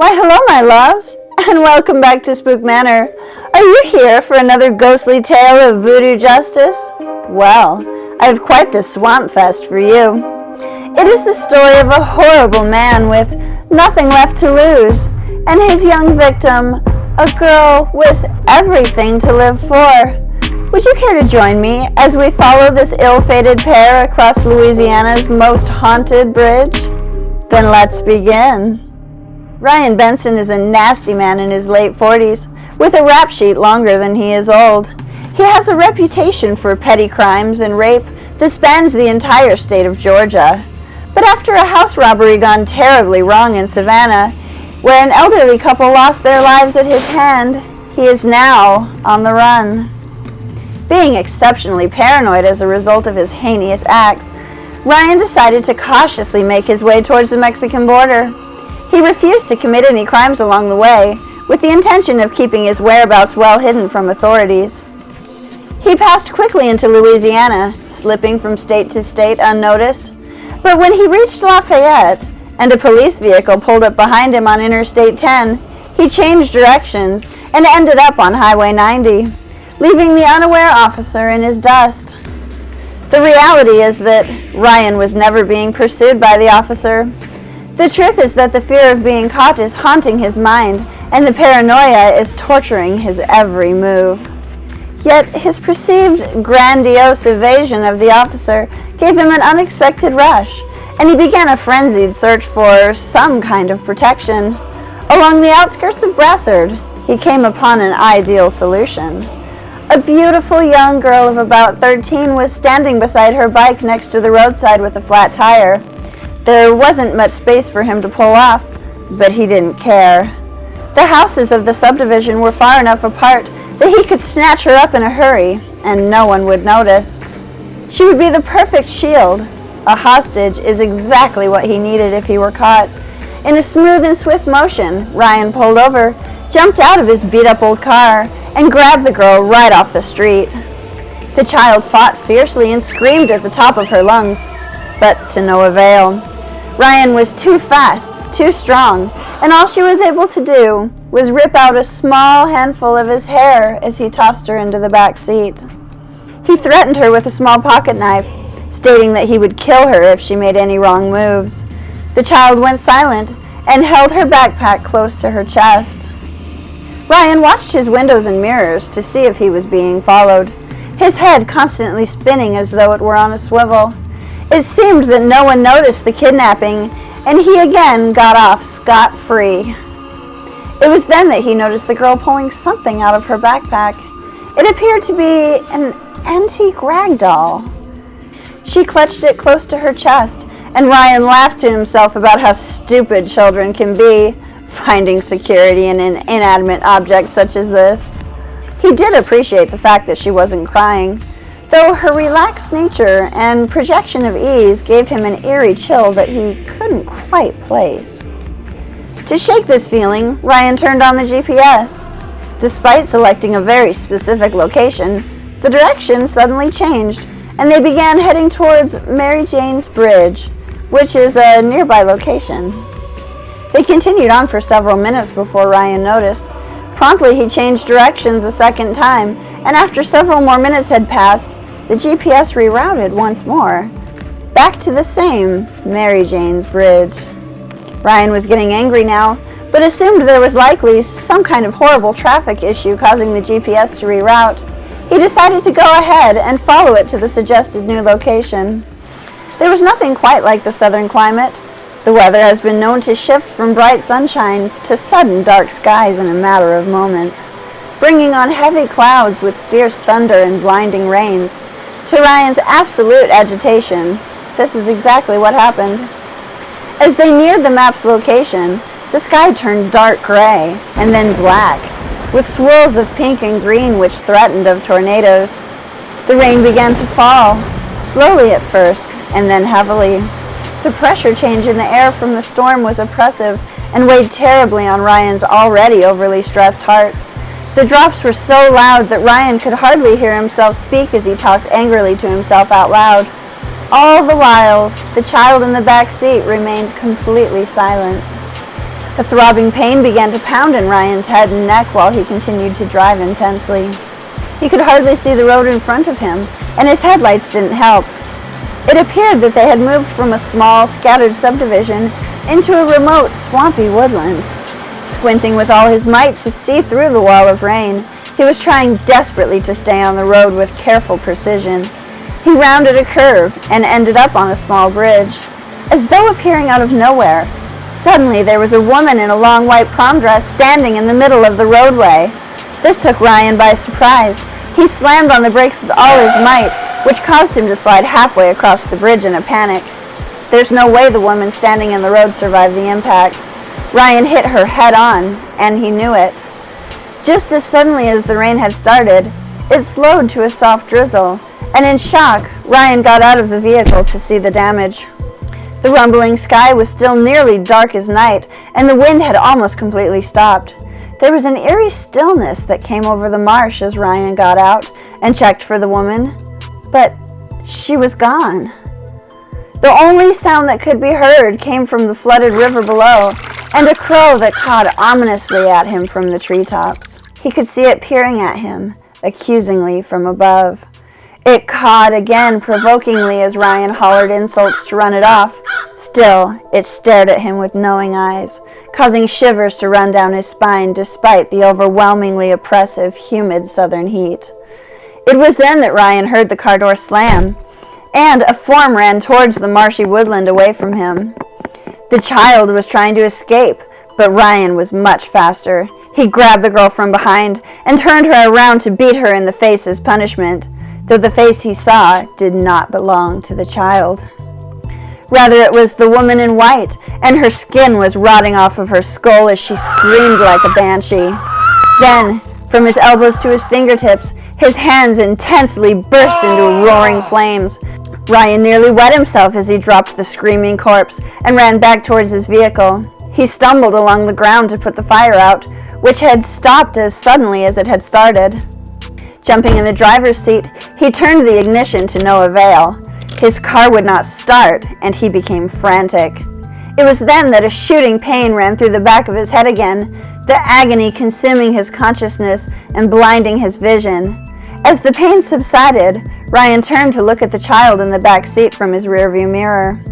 Why, hello, my loves, and welcome back to Spook Manor. Are you here for another ghostly tale of voodoo justice? Well, I have quite the swamp fest for you. It is the story of a horrible man with nothing left to lose, and his young victim, a girl with everything to live for. Would you care to join me as we follow this ill-fated pair across Louisiana's most haunted bridge? Then let's begin. Ryan Benson is a nasty man in his late 40s, with a rap sheet longer than he is old. He has a reputation for petty crimes and rape that spans the entire state of Georgia. But after a house robbery gone terribly wrong in Savannah, where an elderly couple lost their lives at his hand, he is now on the run. Being exceptionally paranoid as a result of his heinous acts, Ryan decided to cautiously make his way towards the Mexican border. He refused to commit any crimes along the way, with the intention of keeping his whereabouts well hidden from authorities. He passed quickly into Louisiana, slipping from state to state unnoticed. But when he reached Lafayette, and a police vehicle pulled up behind him on Interstate 10, he changed directions and ended up on Highway 90, leaving the unaware officer in his dust. The reality is that Ryan was never being pursued by the officer. The truth is that the fear of being caught is haunting his mind, and the paranoia is torturing his every move. Yet his perceived grandiose evasion of the officer gave him an unexpected rush, and he began a frenzied search for some kind of protection. Along the outskirts of Brassard, he came upon an ideal solution. A beautiful young girl of about 13 was standing beside her bike next to the roadside with a flat tire. There wasn't much space for him to pull off, but he didn't care. The houses of the subdivision were far enough apart that he could snatch her up in a hurry, and no one would notice. She would be the perfect shield. A hostage is exactly what he needed if he were caught. In a smooth and swift motion, Ryan pulled over, jumped out of his beat-up old car, and grabbed the girl right off the street. The child fought fiercely and screamed at the top of her lungs, but to no avail. Ryan was too fast, too strong, and all she was able to do was rip out a small handful of his hair as he tossed her into the back seat. He threatened her with a small pocket knife, stating that he would kill her if she made any wrong moves. The child went silent and held her backpack close to her chest. Ryan watched his windows and mirrors to see if he was being followed, his head constantly spinning as though it were on a swivel. It seemed that no one noticed the kidnapping, and he again got off scot-free. It was then that he noticed the girl pulling something out of her backpack. It appeared to be an antique rag doll. She clutched it close to her chest, and Ryan laughed to himself about how stupid children can be, finding security in an inanimate object such as this. He did appreciate the fact that she wasn't crying, though her relaxed nature and projection of ease gave him an eerie chill that he couldn't quite place. To shake this feeling, Ryan turned on the GPS. Despite selecting a very specific location, the direction suddenly changed, and they began heading towards Mary Jane's Bridge, which is a nearby location. They continued on for several minutes before Ryan noticed. Promptly, he changed directions a second time, and after several more minutes had passed, the GPS rerouted once more, back to the same Mary Jane's Bridge. Ryan was getting angry now, but assumed there was likely some kind of horrible traffic issue causing the GPS to reroute. He decided to go ahead and follow it to the suggested new location. There was nothing quite like the southern climate. The weather has been known to shift from bright sunshine to sudden dark skies in a matter of moments, bringing on heavy clouds with fierce thunder and blinding rains. To Ryan's absolute agitation, this is exactly what happened. As they neared the map's location, the sky turned dark gray and then black, with swirls of pink and green which threatened of tornadoes. The rain began to fall, slowly at first, and then heavily. The pressure change in the air from the storm was oppressive and weighed terribly on Ryan's already overly stressed heart. The drops were so loud that Ryan could hardly hear himself speak as he talked angrily to himself out loud. All the while, the child in the back seat remained completely silent. A throbbing pain began to pound in Ryan's head and neck while he continued to drive intensely. He could hardly see the road in front of him, and his headlights didn't help. It appeared that they had moved from a small, scattered subdivision into a remote, swampy woodland. Squinting with all his might to see through the wall of rain, he was trying desperately to stay on the road with careful precision. He rounded a curve and ended up on a small bridge. As though appearing out of nowhere, suddenly there was a woman in a long white prom dress standing in the middle of the roadway. This took Ryan by surprise. He slammed on the brakes with all his might, which caused him to slide halfway across the bridge in a panic. There's no way the woman standing in the road survived the impact. Ryan hit her head on, and he knew it. Just as suddenly as the rain had started, it slowed to a soft drizzle, and in shock, Ryan got out of the vehicle to see the damage. The rumbling sky was still nearly dark as night, and the wind had almost completely stopped. There was an eerie stillness that came over the marsh as Ryan got out and checked for the woman, but she was gone. The only sound that could be heard came from the flooded river below, and a crow that cawed ominously at him from the treetops. He could see it peering at him, accusingly from above. It cawed again provokingly as Ryan hollered insults to run it off. Still, it stared at him with knowing eyes, causing shivers to run down his spine despite the overwhelmingly oppressive, humid southern heat. It was then that Ryan heard the car door slam, and a form ran towards the marshy woodland away from him. The child was trying to escape, but Ryan was much faster. He grabbed the girl from behind and turned her around to beat her in the face as punishment, though the face he saw did not belong to the child. Rather, it was the woman in white, and her skin was rotting off of her skull as she screamed like a banshee. Then, from his elbows to his fingertips, his hands intensely burst into roaring flames. Ryan nearly wet himself as he dropped the screaming corpse and ran back towards his vehicle. He stumbled along the ground to put the fire out, which had stopped as suddenly as it had started. Jumping in the driver's seat, he turned the ignition to no avail. His car would not start, and he became frantic. It was then that a shooting pain ran through the back of his head again, the agony consuming his consciousness and blinding his vision. As the pain subsided, Ryan turned to look at the child in the back seat from his rearview mirror.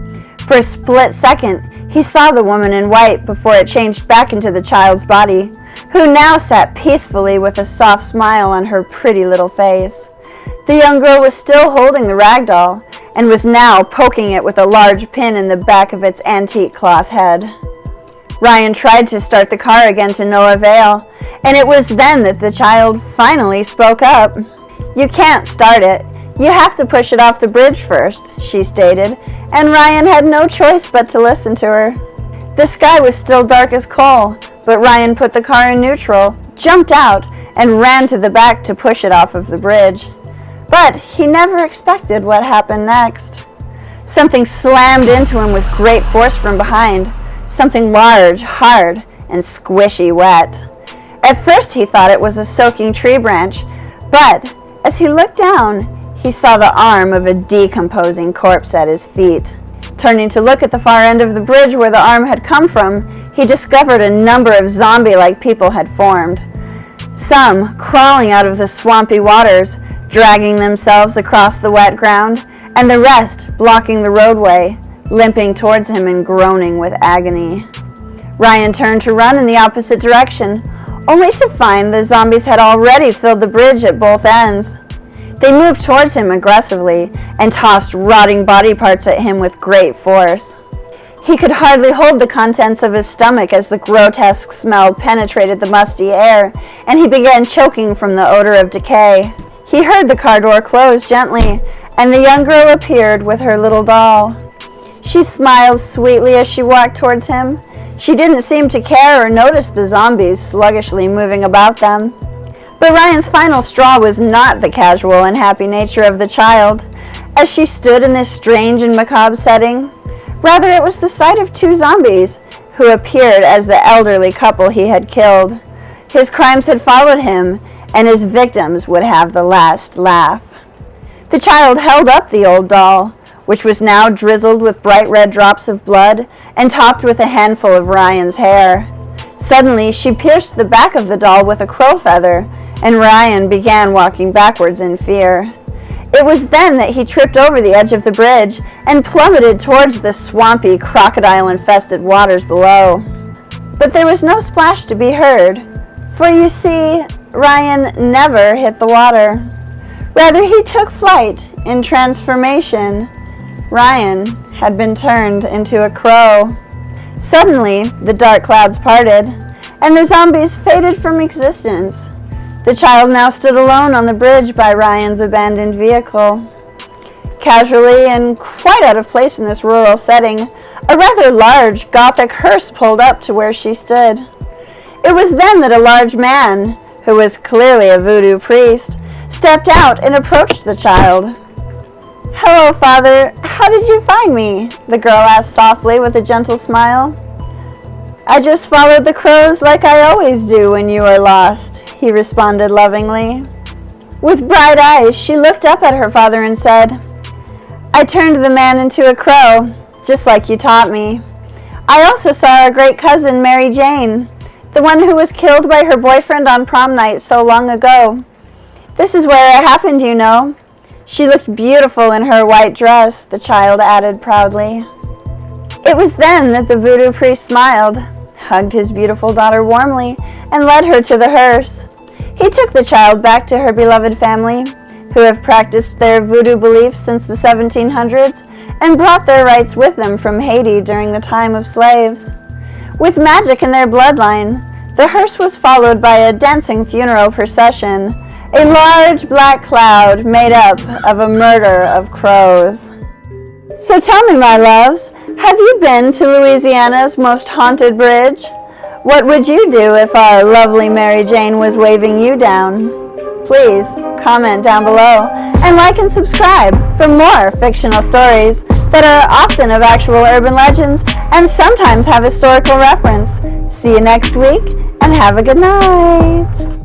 For a split second, he saw the woman in white before it changed back into the child's body, who now sat peacefully with a soft smile on her pretty little face. The young girl was still holding the rag doll, and was now poking it with a large pin in the back of its antique cloth head. Ryan tried to start the car again to no avail, and it was then that the child finally spoke up. "You can't start it. You have to push it off the bridge first," she stated, and Ryan had no choice but to listen to her. The sky was still dark as coal, but Ryan put the car in neutral, jumped out, and ran to the back to push it off of the bridge. But he never expected what happened next. Something slammed into him with great force from behind, something large, hard, and squishy wet. At first he thought it was a soaking tree branch, but as he looked down, he saw the arm of a decomposing corpse at his feet. Turning to look at the far end of the bridge where the arm had come from, he discovered a number of zombie-like people had formed. Some crawling out of the swampy waters, dragging themselves across the wet ground, and the rest blocking the roadway, limping towards him and groaning with agony. Ryan turned to run in the opposite direction, only to find the zombies had already filled the bridge at both ends. They moved towards him aggressively and tossed rotting body parts at him with great force. He could hardly hold the contents of his stomach as the grotesque smell penetrated the musty air, and he began choking from the odor of decay. He heard the car door close gently, and the young girl appeared with her little doll. She smiled sweetly as she walked towards him. She didn't seem to care or notice the zombies sluggishly moving about them. But Ryan's final straw was not the casual and happy nature of the child, as she stood in this strange and macabre setting. Rather, it was the sight of two zombies, who appeared as the elderly couple he had killed. His crimes had followed him, and his victims would have the last laugh. The child held up the old doll, which was now drizzled with bright red drops of blood and topped with a handful of Ryan's hair. Suddenly, she pierced the back of the doll with a crow feather, and Ryan began walking backwards in fear. It was then that he tripped over the edge of the bridge and plummeted towards the swampy, crocodile-infested waters below. But there was no splash to be heard, for you see, Ryan never hit the water. Rather, he took flight in transformation. Ryan had been turned into a crow. Suddenly, the dark clouds parted, and the zombies faded from existence. The child now stood alone on the bridge by Ryan's abandoned vehicle. Casually and quite out of place in this rural setting, a rather large Gothic hearse pulled up to where she stood. It was then that a large man, who was clearly a voodoo priest, stepped out and approached the child. "Hello, Father. How did you find me?" the girl asked softly with a gentle smile. "I just followed the crows like I always do when you are lost," he responded lovingly. With bright eyes, she looked up at her father and said, "I turned the man into a crow, just like you taught me. I also saw our great cousin, Mary Jane, the one who was killed by her boyfriend on prom night so long ago. This is where it happened, you know. She looked beautiful in her white dress," the child added proudly. It was then that the voodoo priest smiled, hugged his beautiful daughter warmly, and led her to the hearse. He took the child back to her beloved family, who have practiced their voodoo beliefs since the 1700s and brought their rites with them from Haiti during the time of slaves. With magic in their bloodline, the hearse was followed by a dancing funeral procession, a large black cloud made up of a murder of crows. So tell me, my loves, have you been to Louisiana's most haunted bridge? What would you do if our lovely Mary Jane was waving you down? Please comment down below and like and subscribe for more fictional stories that are often of actual urban legends and sometimes have historical reference. See you next week and have a good night.